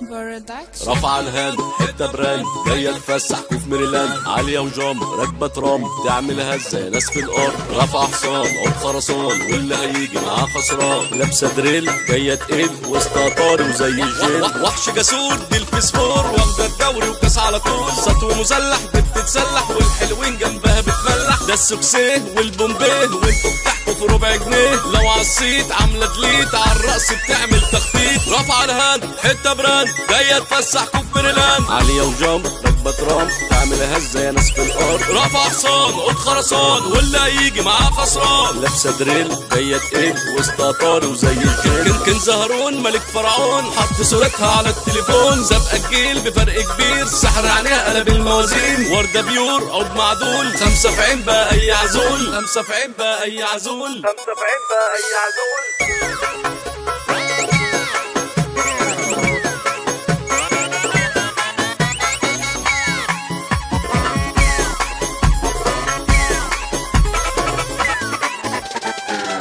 برودكشن. رافعة الهاند حتة براند جاية تفسح كوف ميريلاند، عالية وجام راكبة ترام تعملها ازاي ناس في الارض. رافعة حصان عود خرسان واللي هيجي معاه خسران، لابسة دريل جاية تقيل وسط طاري وزي الجيل. وحش جسور دي الفسفور واخدة الدوري وكاس على طول، سطو مسلح بتتسلح والحلوين جنبها بتملح. ده السوكسيه والبومبيه وانتوا بتحكوا في ربع جنيه، لو عصيت عاملة دليت عالرقص بتعمل تخطيط. رافعة الهاند حتة براند جاية تفسح كوف ميريلاند، عالية وجامب راكبة ترام تعملها ازاي ناس في الارض. رافعة حصان عود خرسان واللي هيجي معاه خسران، لابسة دريل جاية تقيل وسط طاري وزي الجيل. كان زهرون ملك فرعون حط صورتها على التليفون، سابقة الجيل بفرق كبير سحر عليها قلب الموازين. وردة بيور عود معدول، خمسة في عين بقى اي عزول، خمسة في عين بقى اي عزول، خمسة في عين بقى اي عزول.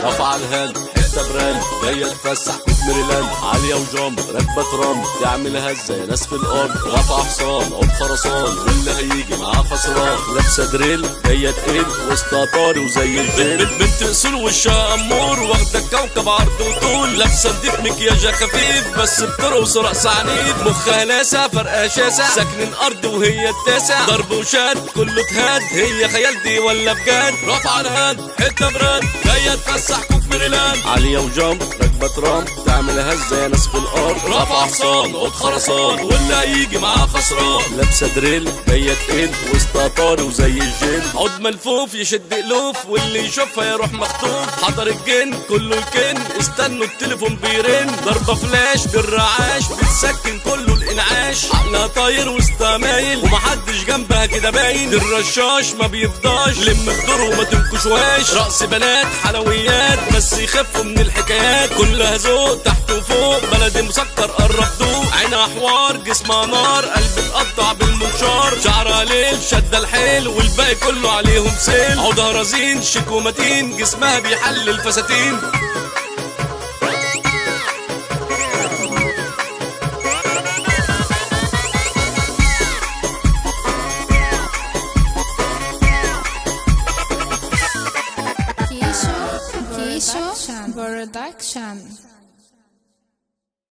رافعة الهاند حتة براند جاية تفسح كوف ميريلاند، عالية وجامب راكبة ترام تعملها ازاي ناس في الارض. رافعة حصان عود خرسان واللي هيجي معاه خسران، لابسة دريل جاية تقيل وسط طاري وزي الجيل. بنت اصول وشها امور واخدة الكوكب عرض وطول، لابسة نضيف مكياجها خفيف بس بترقص رقص عنيف. مخها لاسع فرقها شاسع ساكنين ارض وهي التاسع، ضرب وشاد كله تهاد هي خيال دي ولا بجد. رافعة الهاند حتة براند جاية تفسح كوف ميريلاند، عالية وجامب راكبة ترام تعملها ازاي ناس في الارض. رافعة حصان عود خرسان واللي هيجي معاه خسران، لابسة دريل جاية تقيل وسط طاري وزي الجيل. عود ملفوف يشد الوف واللي يشوفها يروح مخطوف، حضر الجن كله الكن استنوا التليفون بيرن. ضربة فلاش بالرعاش بتسكن كله الانعاش، عقلها طاير وسط مايل ومحدش جنبها كده باين. الرشاش ما بيفضاش لم الدور وما تنكشوهاش، رقص بنات حلويات بس يخفوا من الحكايات. كلها ذوق تحت وفوق بلدي مسكر قرب دوق، عينها حوار جسمها نار قلب اتقطع بالمنشار. شعرها ليل شدة الحيل والباقي كله عليهم سيل، عودها رزين شيك ومتين جسمها بيحل الفساتين.